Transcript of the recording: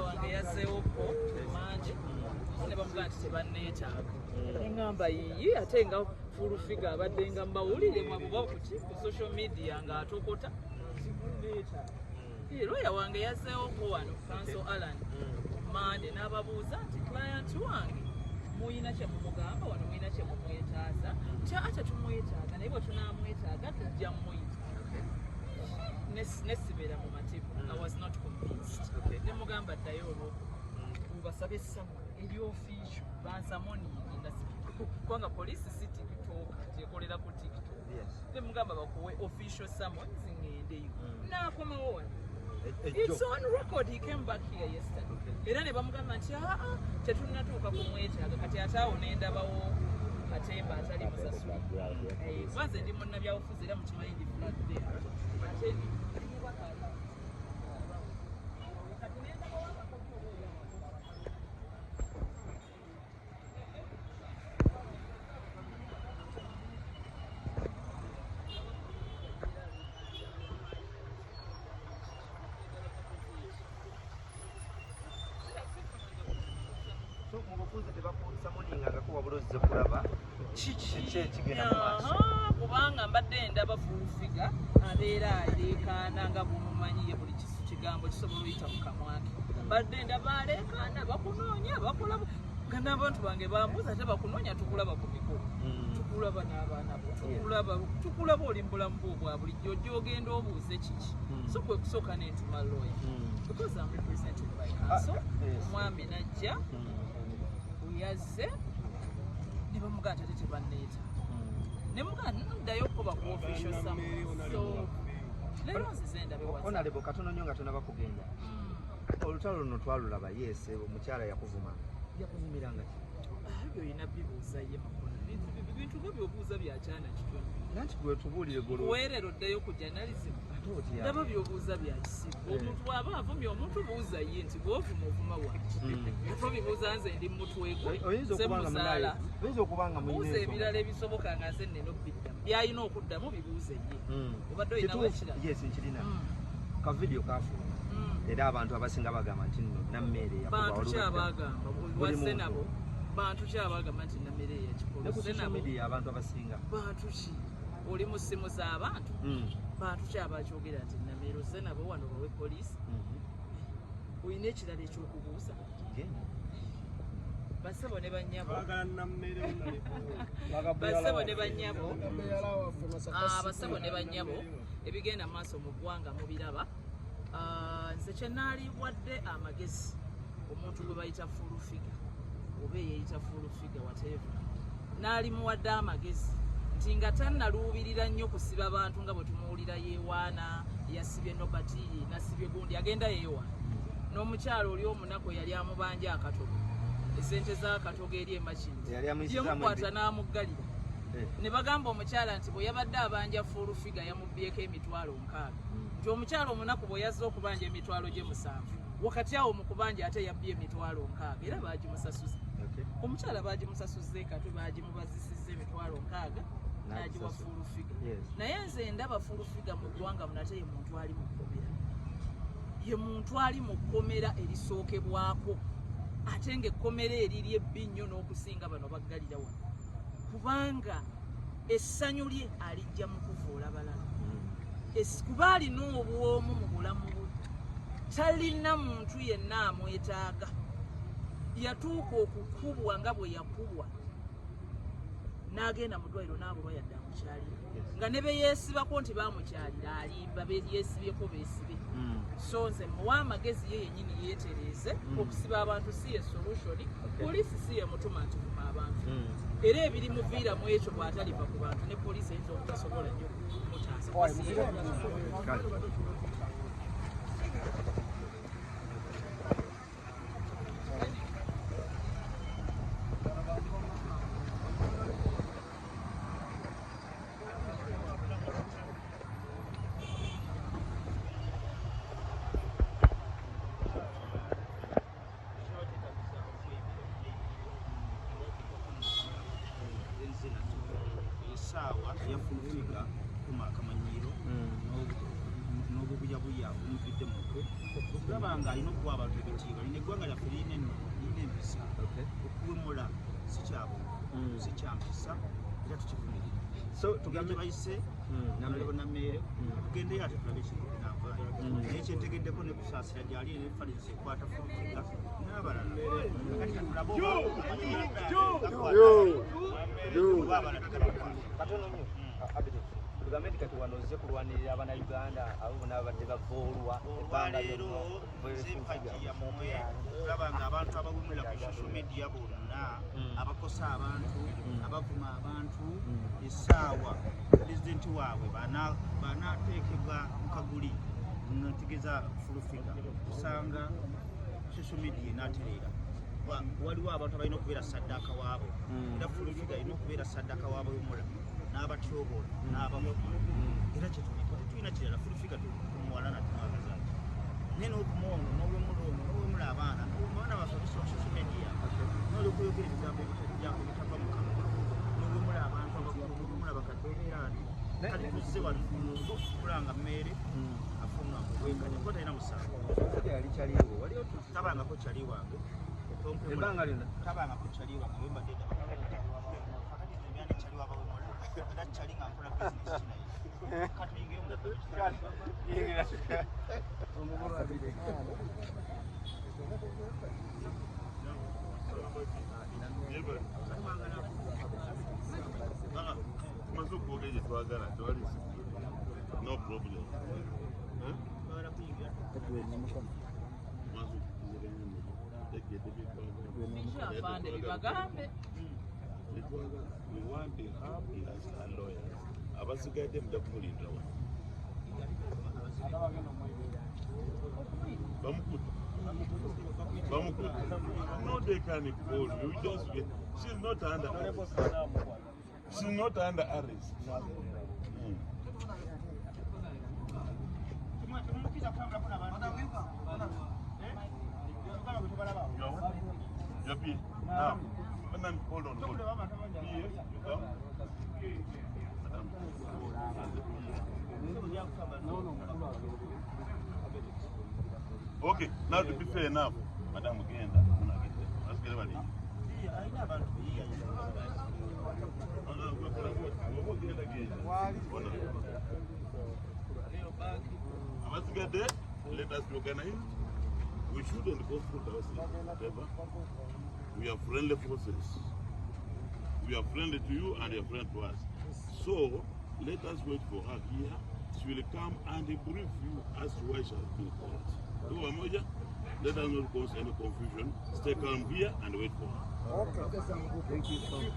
wange yazzeewoko mangi ne bamugamba nti tebanneetaaga neŋŋamba yiyi ate nga fulufiga abadde nga mbawulire mwabuba ku social media ng'atokota lawyer wange yazzeewoko wano Council Alan Mande n'ababuuza nti client wange muyina kye mumugamba wano muyina kye mumwetaaza ate tumwetaaga naye bwe tunaamwetaaga tujja muyita nesibeera mu mativu. I was not convinced. Ne mugamba ddayo olw'oku ubasabe essamu eri official bansamoninga kubanga poliisi si TikTok tekolera ku TikTok. Ne mugamba bakuwe official summons ngendeyo n'akomawo wano. It's on record. He came back here yesterday. Era ne bamugamba nti tetunnatuuka kumwetaaga kati ate awo nendabawo katemba atali musasula. Baze ndi munnabyabufuzi era mukimanyi ndi flag there. Ate kubanga mbadde ndaba fulufiga abeera aleekaana nga bumumanyiye buli kigambo kisobola oyita mu kamwake mbadde ndaba aleekaana bakunoonya bakola nga n'abantu bange bambuuza ate bakunoonya tukulaba ku mikolo tukulaba n'abaana bo tukulaba oli mu bulamu bwo obwa bulijjo ojja ogenda obuuze kiki so kwe kusooka n'entuma lawyer because I'm represented by council omwami najja yazze ne bamugamba ate tebanneeta ne mugamba noddayo okuba ku official summons so leero nzize ndabe honorable katono nnyo nga tonaba kugenda olutalo luno twalulaba yes omukyala yakuvuma yakuvumiranga ki ebyo olina bibuuza ye makulu bintu byo byobuuza byakyana kitone nanti gwe tubuulire golo weerero oddayo ku journalism ndaba byobuuza bya kisibu omuntu bw'aba avumye omuntu buuza ye nti bw'ovuma ovuma waki eto bibuuza nze ndi mutwegwe ze muzaala buuza ebirala ebisoboka nga nze nnena okubiddamu byalina okuddamu bibuuze ye obadde olinawo ekirala yes nkirina ka video kaafuna era abantu abasinga bagamba nti nno nammeere bantu ki abagamba wazze nabo bantu ki abagamba nti nammeere yakikolo nabo abantu abasinga bantu ki oli mu ssimu z'abantu bantu ki abakyogera nti nammeere ozze nabo wano bawe poliisi olina ekirala ekyokubuuza basebo ne bannyabo basebo ne bannyabo basebo ne bannyabo ebigenda maaso mu ggwanga mubiraba nze kyenaaliwadde amagezi omuntu gwe bayita fulufiga oba eyeyita fulufiga whatever naalimuwadde amagezi nti nga tannaluubirira nnyo kusiba bantu nga bwe tumuwulira yeewaana yasibye nobati nasibye gundi agenda yeewaana n'omukyalo oli omunaku yali amubanja akatogo esente z'akatogo eri emakini yemukwata n'amuggalira ne bagamba omukyala nti bwe yabadde abanja fulufiga yamubbyeko emitwalo 6 nti omukyalo omunaku bwe yazze okubanja emitwalo gye 7 wakati awo mu kubanja ate yabbye emitwalo 6 era baagimusasuza omukyala baagimusasuza ekatwe baagimubazisizza emitwalo 6 n'agiwa fulufiga naye nze ndaba fulufiga mu ggwanga munate ye muntu ali mu kkomera ye muntu ali mu kkomera erisookebwako ate ng'ekkomera eriri ebbi nnyo n'okusinga bano baggalira wano kubanga essanyu lye alijja mu kuvuula balala kuba alina obwomu mu bulamu bwe talina muntu yenna amwetaaga yatuuka okukubwa nga bwe yakubwa n'agenda mu ddwaliro n'abulwa yadde amukyalira nga ne beyeesibako nti bamukyalira alimba beyeesibyeko beesibe so nze muwa amagezi ye yennyini yeetereeze okusiba abantu si ye solution poliisi si ye mutuma nti kuma abantu era ebirimuviiramu ekyo bw'ataliva ku bantu ne poliisi eyinza obutasobola nnyo kumutaasa ya fulufiga kumakamanyiro n'obubuyabuya omuvudde mu mutwe okulaba nga alina okuwa abantu ebitiibwa lino eggwanga lyaffe lirina empisa okuwemula si kyabuntu si kyampisa era tukivumirira so tugambe bayise nameere tugendeyo ate tulabe ekintu navaayo naye kyentegeddeko ne kusaasira gyali enefalinsi ekwata fulufiga n'abalala kati tulabe tugambe nti kati wano ozze kulwanirira abannayuganda abo bonna babadde bavoolwa ebbanga lyonna olaba nga abantu abawumira ku social media bonna abakosa abantu abavuma abantu essaawa pulezidenti waabwe banaateekebwa mu kaguli ntegeeza fulufiga kusanga social media enaatereera waliwo abantu abalina okubeera saddaaka waabo era fulufiga alina okubeera saddaaka waabo wemula n'abatyobola n'abavuma era tetulina kirala fulufiga tumuwalana tumwagazaaki naye n'okumuwono n'owemula abaana baffe abasobola social media n'oli okuyogera ebigambo ebitava mu kamwa n'owemula abantu abakulu n'owemula bakadde obeerani kati tuzze wano kulanga mmeere afunwa mubwenkanya kuba talina musango tabangako kyali wange tabangako kyali wange wembadde kyali wabawemula era kyali nga nkola bizinesi kinaye katuyingeyo no problem. We want the help as lawyers. Abasigadde muda kulinda wa. No, they can call you. Just get. She's not under arrest. She's not under arrest. Yapi. Now, madam, hold on. Here, you come. Okay, now to be fair enough, madam, again, let's get ready. Once we get there, let us be organized. We shouldn't go through ourselves. We are friendly forces. We are friendly to you and you are friendly to us. So, let us wait for her here. She will come and brief you as to why she has been called. Let us not cause any confusion. Stay calm here and wait for her. Okay. Thank you so much.